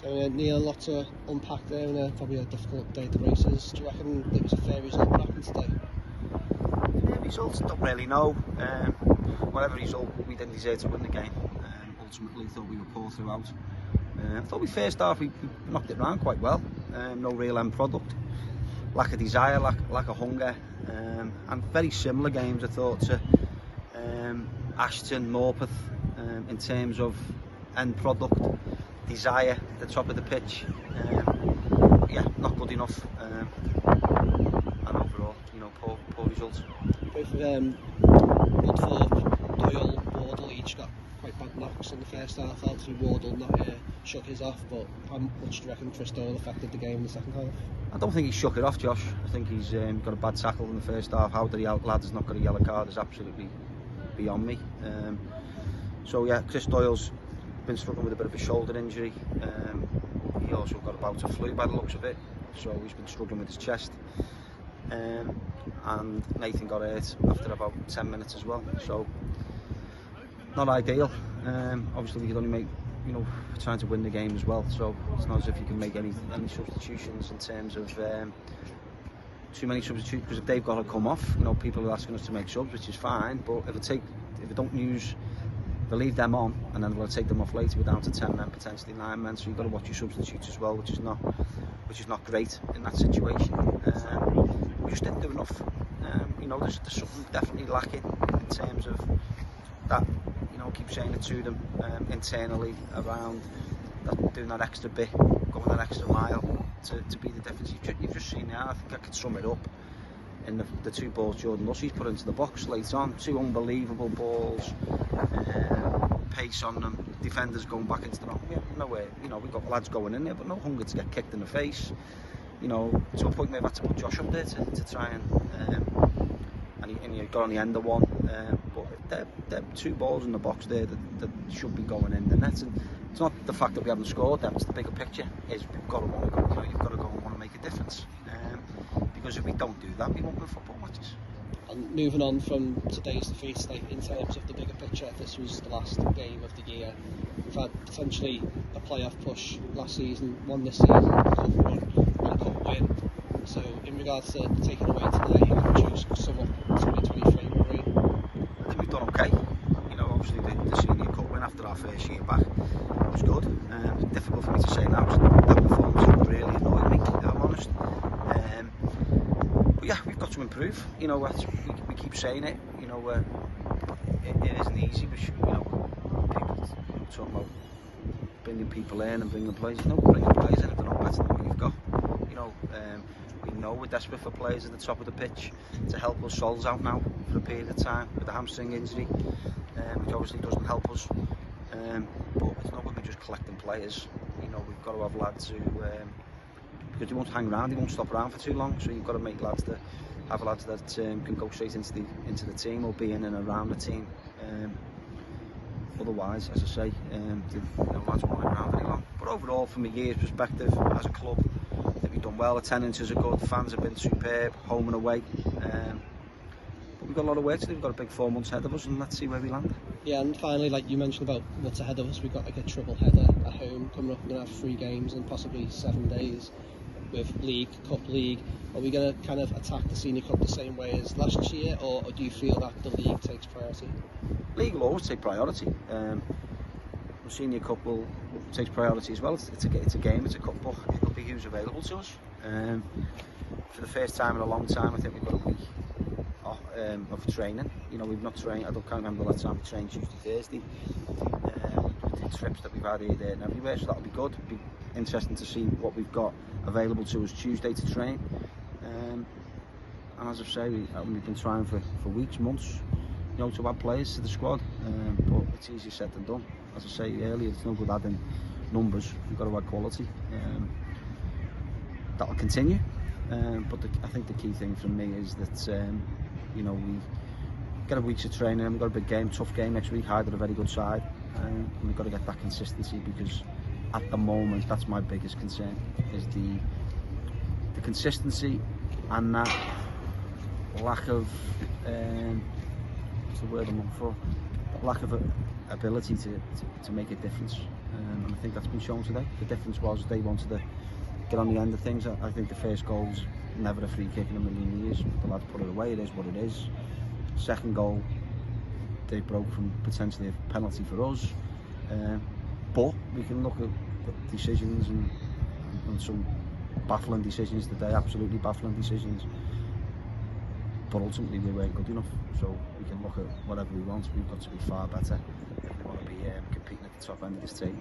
So Neil, a lot to unpack there and probably a difficult day at the races. Do you reckon it was a fair result what happened today? Results, don't really know. Whatever result, we didn't deserve to win the game. Ultimately, thought we were poor throughout. I thought we first half we knocked it around quite well. No real end product, lack of desire, lack of hunger, and very similar games I thought to Ashton, Morpeth, in terms of end product, desire, the top of the pitch. Yeah, not good enough. And overall, poor results. Both of Woodthorpe, Doyle, Wardle each got quite bad knocks in the first half. Obviously Wardle shook his off, but how much do you reckon Chris Doyle affected the game in the second half? I don't think he shook it off, Josh. I think he's got a bad tackle in the first half. How the lad has not got a yellow card is absolutely beyond me. So yeah, Chris Doyle's been struggling with a bit of a shoulder injury. He also got a bout of flu by the looks of it, so he's been struggling with his chest. And Nathan got hurt after about 10 minutes as well, so not ideal. Obviously we could only make, trying to win the game as well, so it's not as if you can make any substitutions in terms of too many substitutions, because if they've got to come off, people are asking us to make subs, which is fine, but if we don't use, they leave them on and then we'll take them off later, we're down to 10 men, potentially 9 men, so you've got to watch your substitutes as well, which is not great in that situation. We just didn't do enough. There's something definitely lacking in terms of that. Keep saying it to them internally around that, doing that extra bit, going that extra mile to be the difference. You've just seen now. I think I could sum it up in the 2 balls Jordan Lussey's put into the box late on. 2 unbelievable balls, pace on them, defenders going back into the wrong. No way. We've got lads going in there, but no hunger to get kicked in the face. To a point where I've had to put Josh up there to try and he got on the end of one. But they're 2 balls in the box there that should be going in the net. And it's not the fact that we haven't scored them, it's the bigger picture. Is we've got to want to go. You've got to go and want to make a difference. Because if we don't do that, we won't win football matches. And moving on from today's defeat, in terms of the bigger picture, this was the last game of the year. We've had potentially a playoff push last season, one this season, a cup run, and a cup win. So in regards to taking away today, you can choose sum up 2023 for you. I think we've done okay. Obviously the senior cup win after our first year back was good. It's difficult for me to say now, that performance really annoyed me, if I'm honest. But yeah, we've got to improve. We keep saying it. It isn't easy. People talking about bringing people in and bringing players. Bringing players in if they're not better than what you've got. We know we're desperate for players at the top of the pitch to help us. Sol's out now for a period of time with a hamstring injury, which obviously doesn't help us. But it's not going to be just collecting players. We've got to have lads who, because they won't hang around, they won't stop around for too long. So you've got to make lads that can go straight into the team or be in and around the team. Otherwise, as I say, lads won't hang around very long. But overall, from a year's perspective, as a club, I think we've done well. Attendances are good, fans have been superb, home and away. But we've got a lot of work to do. We've got a big 4 months ahead of us, and let's see where we land. Yeah, and finally, like you mentioned about what's ahead of us, we've got a triple header at home coming up. We're going to have 3 games in possibly 7 days with League, Cup, League. Are we going to kind of attack the Senior Cup the same way as last year, or do you feel that the League takes priority? League will always take priority. The Senior Cup will take priority as well. It's a game, it's a cup, but it'll be who's available to us. For the first time in a long time, I think we've got a week of training. We've not trained. I can't remember the last time we trained Tuesday, Thursday. The trips that we've had here, there, and everywhere, so that'll be good. It'll be interesting to see what we've got available to us Tuesday to train. And as I say, we've been trying for weeks, months, to add players to the squad. But it's easier said than done. As I say earlier, it's no good adding numbers. We've got to add quality. That'll continue. But I think the key thing for me is that we get a week's of training. We've got a big game, tough game next week. Hyde are a very good side, and we've got to get that consistency, because at the moment that's my biggest concern, is the consistency and that lack of what's the word I'm looking for? Lack of ability to make a difference, and I think that's been shown today. The difference was they wanted to get on the end of things. I think the first goal's never a free kick in a million years. The lads put it away. It is what it is. Second goal, they broke from potentially a penalty for us, but we can look at the decisions and some baffling decisions today, absolutely baffling decisions. But ultimately we weren't good enough, so we can look at whatever we want. We've got to be far better if we want to be competing at the top end of this table.